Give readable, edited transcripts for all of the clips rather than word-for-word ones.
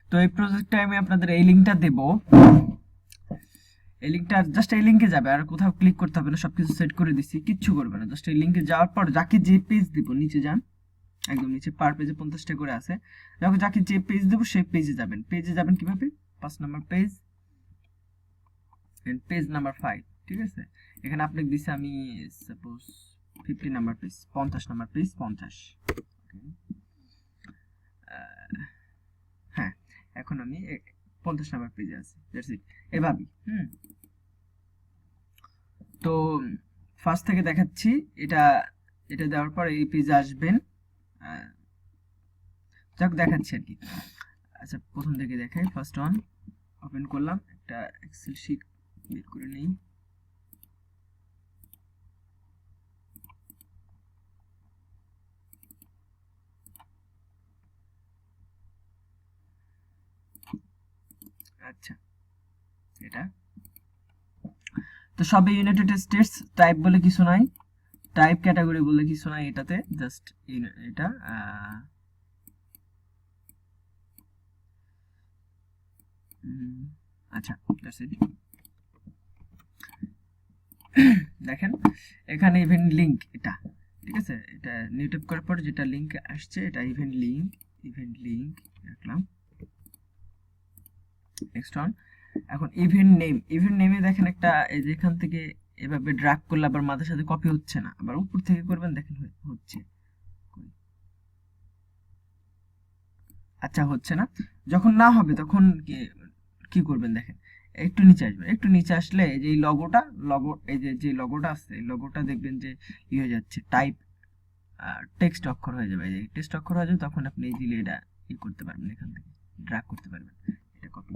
তো এই প্রজেক্টটা আমি আপনাদের এই লিঙ্কটা দেব, এই লিঙ্কটা জাস্ট এই লিঙ্কে যাবে, আর কোথাও ক্লিক করতে হবে না, সবকিছু সেট করে দিছি, কিচ্ছু করবে না। জাস্ট এই লিঙ্কে যাওয়ার পর যাকে যে পেজ দিব, নিচে যান, একদম নিচে পার পেজে 50টা করে আছে, যখন যাকে যে পেজ দেবো সেই পেজে যাবেন। পেজে যাবেন কিভাবে, 5 number page and page number 5, ঠিক আছে। এখানে আপনাকে দিছি আমি suppose 50 number page, 50 number page 50, হ্যাঁ এখন আমি 50 নাম্বার পেজে আছি, দ্যাটস ইট, এভাবেই। তো ফার্স্ট থেকে দেখাচ্ছি, এটা এটা দেওয়ার পর এই পেজে আসবেন, যাক দেখাচ্ছি আর কি। আচ্ছা প্রথম থেকে দেখাই, ফার্স্ট ওয়ান ওপেন করলাম, একটা এক্সেল শিট বের করে নেই। আচ্ছা এটা তো সবই ইউনাইটেড স্টেটস, টাইপ বলে কিছু নাই, টাইপ ক্যাটাগরি বলে কিছু নাই এটাতে, জাস্ট এটা আচ্ছা দ্যাটস ইট। দেখেন এখানে ইভেন্ট লিংক, এটা ঠিক আছে, এটা নিউ টাইপ করার পর যেটা লিংক আসছে এটা ইভেন্ট লিংক রাখলাম। নেক্সট ওয়ান, এখন ইভেন্ট নেমে দেখেন একটা, এই যে এখান থেকে এভাবে ড্র্যাগ করলে আবার মাঝে সাথে কপি হচ্ছে না, আবার উপর থেকে করবেন, দেখেন হচ্ছে। আচ্ছা হচ্ছে না, যখন না হবে তখন কি করবেন, দেখেন একটু নিচে আসবেন, একটু নিচে আসলে এই যে এই যে লগোটা আছে, এই লগোটা দেখবেন যে হয়ে যাচ্ছে, টাইপ টেক্সট অক্ষর হয়ে যাবে, এই যে টেক্সট অক্ষর হয়ে যাবে, তখন আপনি ইজিলি এটা করতে পারবেন, এখান থেকে ড্র্যাগ করতে পারবেন। এটা কপি,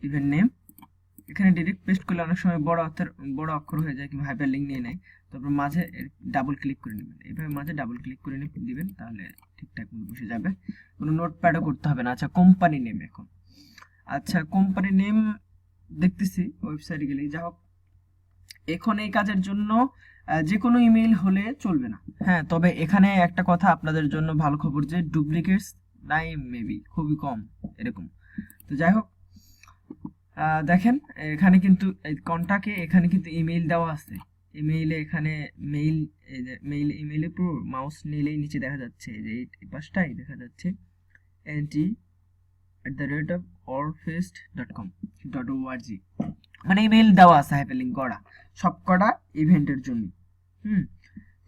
ইভেন্ট নেম এখানে ডিরেক্ট পেস্ট করলে অনেক সময় বড় অক্ষর হয়ে যায়, কিংবা হাইপার লিঙ্ক নিয়ে নেয়। তারপর মাঝে ডাবল ক্লিক করে নেবেন, এইভাবে মাঝে ডাবল ক্লিক করে দিবেন, তাহলে ঠিকঠাক মতো বসে যাবে, কোনো নোটপ্যাডও করতে হবে না। আচ্ছা কোম্পানি নেম, এখন আচ্ছা কোম্পানি নেম দেখতেছি ওয়েবসাইটে গেলেই, যা হোক এখন এই কাজের জন্য যে কোনো ইমেইল হলে চলবে না। হ্যাঁ তবে এখানে একটা কথা আপনাদের জন্য ভালো খবর, যে ডুপ্লিকেটস নাই, মেবি খুবই কম এরকম। তো যাই হোক দেখেন এখানে কিন্তু কন্টাক্টে এখানে কিন্তু ইমেইল দেওয়া আছে, ইমেইলে এখানে ইমেইলে পুরো মাউস নিলেই নিচে দেখা যাচ্ছে, যে এই পাশটাই দেখা যাচ্ছে nt@orfest.com.org, মানে ইমেইল দেওয়া আছে হাইপারলিংক করা, সবকটা ইভেন্টের জন্য।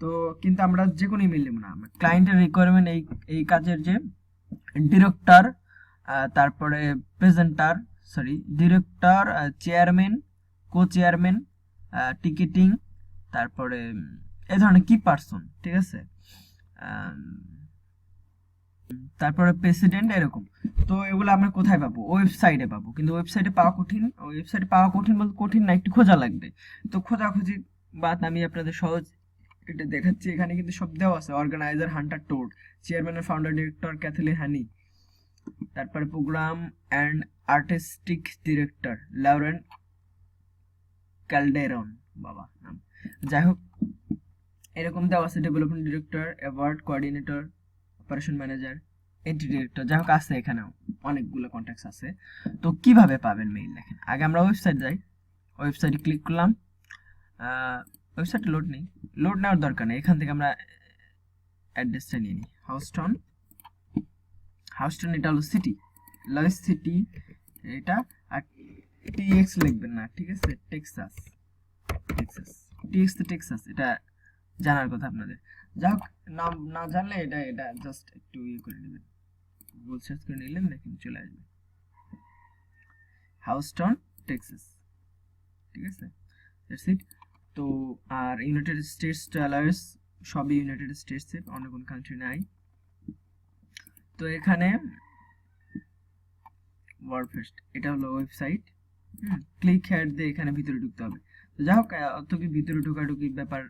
তো কিন্তু আমরা যে কোনো ইমেইল নেব না, ক্লায়েন্টের রিকোয়ারমেন্ট এই কাজের যে ডিরেক্টর, তারপরে presenter, director, chairman, co chairman, ticketing, তারপরে এই ধরনের কি পারসন, ঠিক আছে, তারপরে প্রেসিডেন্ট, এরকম। তো এগুলো আমরা কোথায় পাবো, ওয়েবসাইটে পাবো, কিন্তু ওয়েবসাইটে পাওয়া কঠিন বলতে কঠিন না, একটু খোঁজা লাগবে। তো খোঁজাখুঁজি বাদ আমি আপনাদের সহজ এটা দেখাচ্ছি, এখানে কিন্তু সব দেওয়া আছে, organiser Hunter Todd, chairman founder director Kathleen Haney, তারপরে programme and artistic director Lauren Calderon, বাবা নাম, যাই হোক এরকম দেওয়া আছে, development director, award coordinator, operation manager, entry director, যাই হোক আছে এখানেও অনেকগুলো কন্ট্যাক্টস আছে। তো কিভাবে পাবেন মেইল, দেখেন আগে আমরা ওয়েবসাইট যাই, ওয়েবসাইটে ক্লিক করলাম, ওয়েবসাইটে লোড নেওয়ার দরকার নেই, এখান থেকে আমরা অ্যাড্রেসটা নিয়ে নিই, হাউস্টন, এটা হলো সিটি, লয়েস সিটি এটা, আর টিএক্স লিখবেন না, ঠিক আছে, টেক্সাস, টিএক্স তো টেক্সাস, এটা জানার কথা আপনাদের। যা হোক নাম না জানলে এটা জাস্ট একটু করে নেবেন, গুগল সার্চ করে নিলেন, দেখেন চলে আসবে হাউস্টন টেক্সাস, ঠিক আছে, দ্যাটস ইট। তো আর ইউনাইটেড স্টেটস ডলার্স, সবই ইউনাইটেড স্টেটসের, অন্য কোনো কান্ট্রি নাই। তো এখানে ওয়ার্ডফেস্ট, এটা হলো ওয়েবসাইট, ক্লিক হেয়ার দিয়ে এখানে ভিতরে ঢুকতে হবে। তো যাই হোক অত কি ভিতরে ঢুকাঢুকি ব্যাপার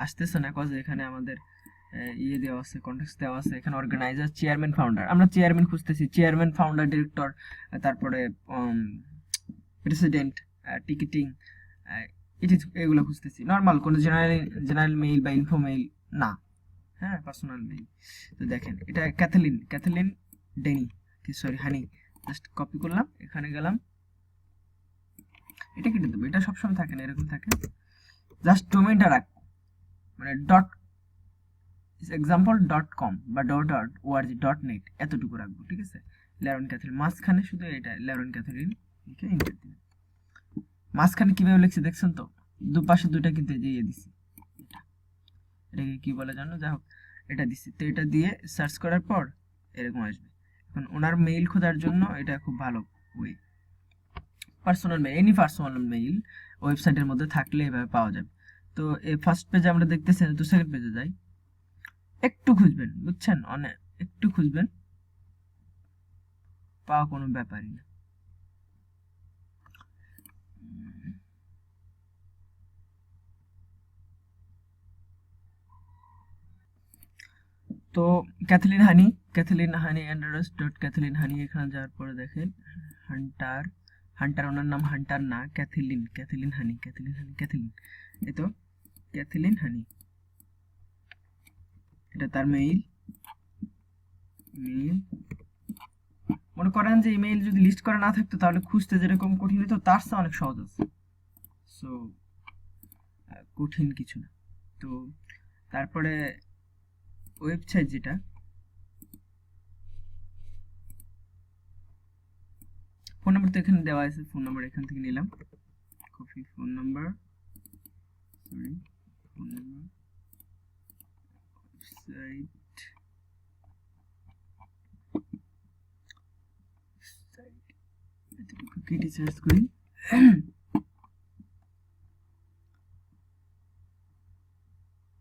আসতেছে না, কজ এখানে আমাদের দেওয়া আছে, কন্টেক্সট দেওয়া আছে, এখানে অর্গানাইজার, চেয়ারম্যান, ফাউন্ডার, আমরা চেয়ারম্যান খুঁজতেছি, চেয়ারম্যান, ফাউন্ডার, ডিরেক্টর, তারপরে প্রেসিডেন্ট, টিকেটিং, এগুলো খুঁজতেছি, নর্মাল কোনো জেনারেল মেইল বা ইনফো মেইল না, হ্যাঁ পার্সোনাল মেইল। তো দেখেন এটা ক্যাথলিন ডেনি, সরি হানি, জাস্ট কপি করলাম, এখানে গেলাম, এটা কেটে দেবো, এটা সবসময় থাকে না, এরকম থাকে, জাস্ট ডোমেইনটা রাখবো, মানে ডট example.com বা .org.net এতটুকু রাখবো, ঠিক আছে। লেরন ক্যাথলিন মাঝখানে শুধু এটা লেরন ক্যাথলিন লিখে এন্টার দিন। মাঝখানে কিভাবে লিখছি দেখছেন তো, দুপাশে দুইটা কিন্তু দিয়ে দিছি, এটাকে কি বলে জানো, যাই হোক এটা দিছি, তো এটা দিয়ে সার্চ করার পর এরকম আসবে। এখন ওনার মেইল খোঁজার জন্য এটা খুব ভালো way, personal mail, any personal mail ওয়েবসাইটের মধ্যে থাকলে এভাবে পাওয়া যাবে। তো এই ফার্স্ট পেজে আমরা দেখতেছি, তো সেকেন্ড পেজে যাই, একটু খুঁজবেন, বুঝছেন, অনেক একটু খুঁজবেন, পাওয়া কোনো ব্যাপারই না। তো ক্যাথলিন হানি অ্যান্ডারস ডট ক্যাথলিন হানি, এখানে যাওয়ার পরে দেখেন হান্টার ওনার নাম হান্টার না, ক্যাথলিন হানি, এই তো ক্যাথলিন হানি, এটা তার মেইল। মনে করেন যে ইমেইল যদি লিস্ট করা না থাকতো তাহলে খুঁজতে যেরকম কঠিন হতো, তার চেয়ে অনেক সহজ আছে, সো কঠিন কিছু না। তো তারপরে ওয়েবসাইট যেটা, ফোন নাম্বার তো এখানে দেওয়া আছে, ফোন নাম্বার এখান থেকে নিলাম, কপি ফোন নাম্বার, ওয়েবসাইট এতটুকু কেটে সার্চ করি।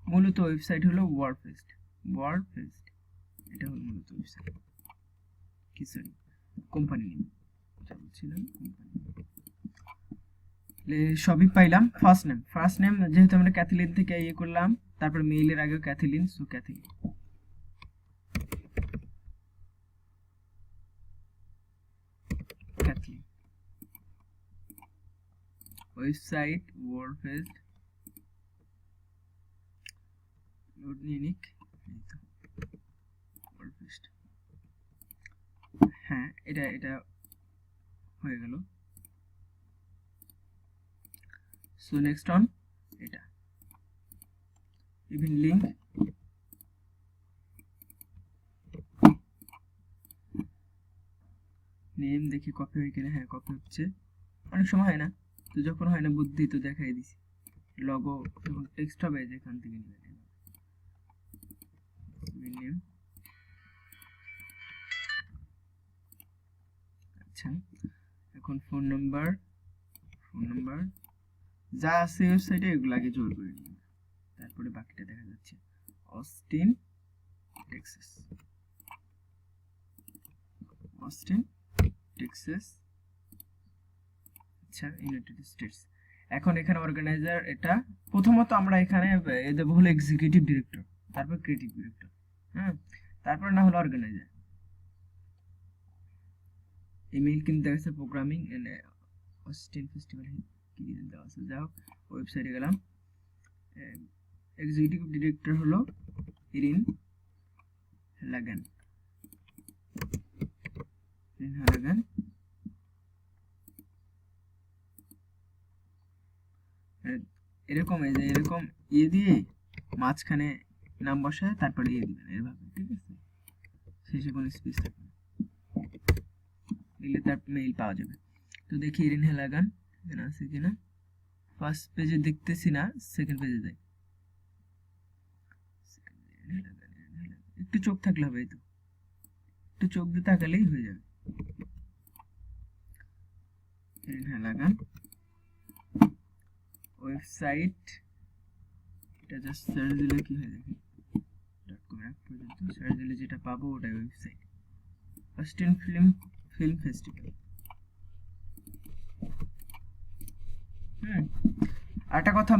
মূলত ওয়েবসাইট হলো ওয়ার্ডপ্রেস, এটা হলো মূলত ওয়েবসাইট, কি সরি কোম্পানি নেম, বলছিলাম সবই পাইলাম। ফার্স্ট নেম যেহেতু আমরা ক্যাথলিন থেকে ইয়ে করলাম, তারপর মেইলের আগেও Kathleen, so Kathleen, website WordPress load unique, হ্যাঁ এটা হয়ে গেল। সো নেক্সট অন এটা ইভেন লিঙ্ক, নেম দেখি কপি হয় কিনা, হ্যাঁ কপি হচ্ছে, অনেক সময় হয় না, তো যখন হয় না বুদ্ধি তো দেখাই দিছি, লগো যখন টেক্সট হবে যেখান থেকে নেবেন, নেম, আচ্ছা এখন ফোন নাম্বার যা আছে ওয়েবসাইটে এগুলো আগে জোর করে নিন, তারপরে বাকিটা দেখা যাচ্ছে। অস্টিন টেক্সাস, আচ্ছা ইউনাইটেড স্টেটস। এখন এখানে অর্গানাইজার, এটা প্রথমত আমরা এখানে দেবো হলো এক্সিকিউটিভ ডিরেক্টর, তারপর ক্রিয়েটিভ ডিরেক্টর, হ্যাঁ তারপর না হলো অর্গানাইজার। ইমেইল কিন্তু দেখা যাচ্ছে প্রোগ্রামিং এন্ড অস্টিন ফেস্টিভ্যাল কি দেওয়া আছে, যাও ওয়েবসাইটে গেলাম, এক্সিকিউটিভ ডিরেক্টর হলো ইরিন হেলাগান, এরকম এই যে এরকম ইয়ে দিয়ে মাঝখানে নাম বসায় তারপরে ইয়ে দিবেন এভাবে, ঠিক আছে, শেষে কোনো স্পেস থাকবে না, দিলে তার মেইল পাওয়া যাবে। তো দেখি ইরিন হেলাগান এখানে আছে কিনা, ফার্স্ট পেজে দেখতেছি না, সেকেন্ড পেজে যাই, একটু চোখ থাকলে হবে, এই তো একটু চোখ দিয়ে তাকালেই হয়ে যাবে। ইরিন হেলাগান ওয়েবসাইট, এটা জাস্ট সার্চ দিলে কি হয় দেখেন, .com এক পর্যন্ত সার্চ দিলে যেটা পাবো ওটাই ওয়েবসাইট, অস্টিন ফিল্ম ফেস্টিভ্যাল। আরেকটা কথা,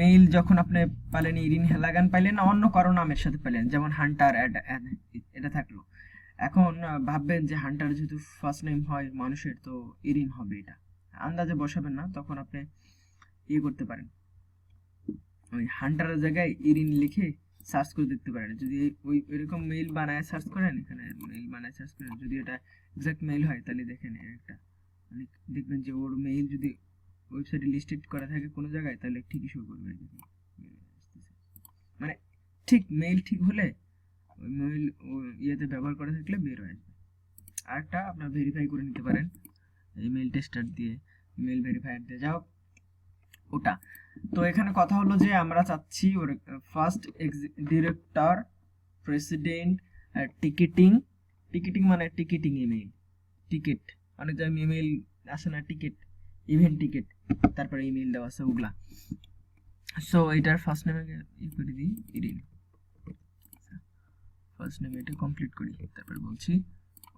মেইল যখন আপনি পাইলেন ইরিন হেলাগান পাইলেন না অন্য কারো নামের সাথে পাইলেন, যেমন হান্টার এটা থাকলো, এখন ভাববেন যে হান্টার যেহেতু ফার্স্ট নেম হয় মানুষের, তো ইরিন হবে, এটা আন্দাজে বসাবেন না, তখন আপনি ইয়ে করতে পারেন, ওই হান্টারের জায়গায় ইরিন লিখে সার্চ করে দেখতে পারেন। যদি ওই এরকম মেইল বানায় সার্চ করেন, এখানে মেইল বানায় সার্চ করেন, যদি এটা এক্সাক্ট মেইল হয় তাহলে দেখেন একটা মানে দেখবেন যে ওর মেইল যদি ওয়েবসাইটে লিস্টেড করা থাকে কোনো জায়গায় তাহলে ঠিকই শো করবে। দেখুন মানে ঠিক মেইল ঠিক হলে ওই মেইল ইয়েতে ব্যবহার করা থাকলে বের হয়ে আসবে। আরেকটা আপনার ভেরিফাই করে নিতে পারেন ইমেল টেস্টার দিয়ে, ইমেল ভেরিফায়ার দিয়ে, যাও ওটা। তো এখানে কথা হলো যে আমরা চাচ্ছি ওর first director, president, ticketing. Ticketing মানে টিকেটিং ইমেল, টিকেট অনেক জায়গায় ইমেল আসে না, টিকেট, ইভেন্ট টিকেট, তারপরে ইমেল দেওয়া আছে ওগুলা। সো এটার ফার্স্ট নেমে ই করে দিই, ইরিন ফার্স্ট নেমে এটা কমপ্লিট করি, তারপর বলছি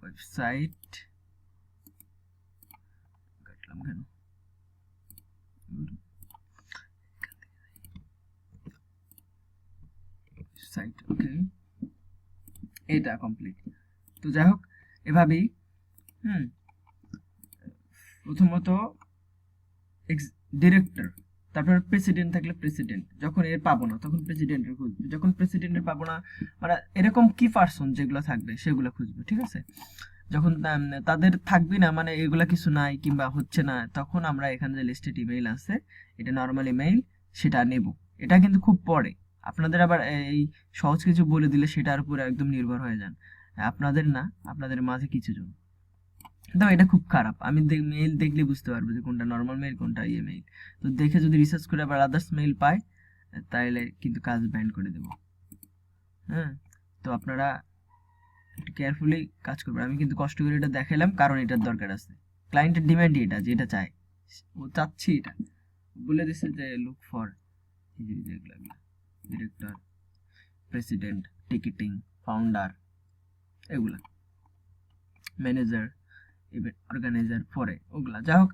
ওয়েবসাইট, কাটলাম কেন, সাইট, ওকে এটা কমপ্লিট। তো যাই হোক এভাবেই প্রথমত ডিরেক্টর, তারপর প্রেসিডেন্ট থাকলে প্রেসিডেন্ট, যখন এর পাবো না তখন প্রেসিডেন্টের খুঁজবে, যখন প্রেসিডেন্টের পাবো না মানে এরকম কি পার্সন যেগুলো থাকবে সেগুলো খুঁজবে, ঠিক আছে। যখন তাদের থাকবে না মানে এগুলা কিছু নাই কিংবা হচ্ছে না, তখন আমরা এখানে যে লিস্টেড ইমেইল আছে এটা নর্মাল ইমেইল সেটা নেব। এটা কিন্তু খুব পরে, আপনাদের আবার এই সহজ কিছু বলে দিলে সেটার উপর একদম নির্ভর হয়ে যান, আপনাদের না, আপনাদের মাঝে কিছু জন। তো এটা খুব খারাপ, আমি মেইল দেখলে বুঝতে পারবো যে কোনটা নর্মাল মেইল কোনটা মেইল। তো দেখে যদি রিসার্চ করে আবার আদার্স মেইল পাই তাহলে কিন্তু কাজ ব্যান্ড করে দেব। হ্যাঁ, তো আপনারা একটু কেয়ারফুলি কাজ করবেন। আমি কিন্তু কষ্ট করে এটা দেখালাম কারণ এটার দরকার আছে, ক্লায়েন্টের ডিমান্ড এটা, যেটা চায় ও চাচ্ছি এটা বলে দিচ্ছে যে look for director, president, ticketing, founder, এগুলা ম্যানেজার, ইভেন্ট অর্গানাইজার পরে ওগুলা। যাই হোক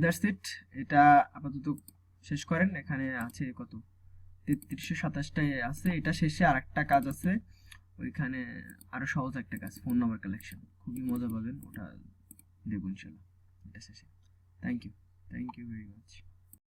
দ্যাটস ইট, এটা আপাতত শেষ করেন। এখানে আছে কত 3327টাই আছে, এটা শেষে আরেকটা কাজ আছে, ওইখানে আরো সহজ একটা কাজ, ফোন নাম্বার কালেকশন, খুবই মজা পাবেন, ওটা দেবো ইনশাল্লাহ এটা শেষে। Thank you very much.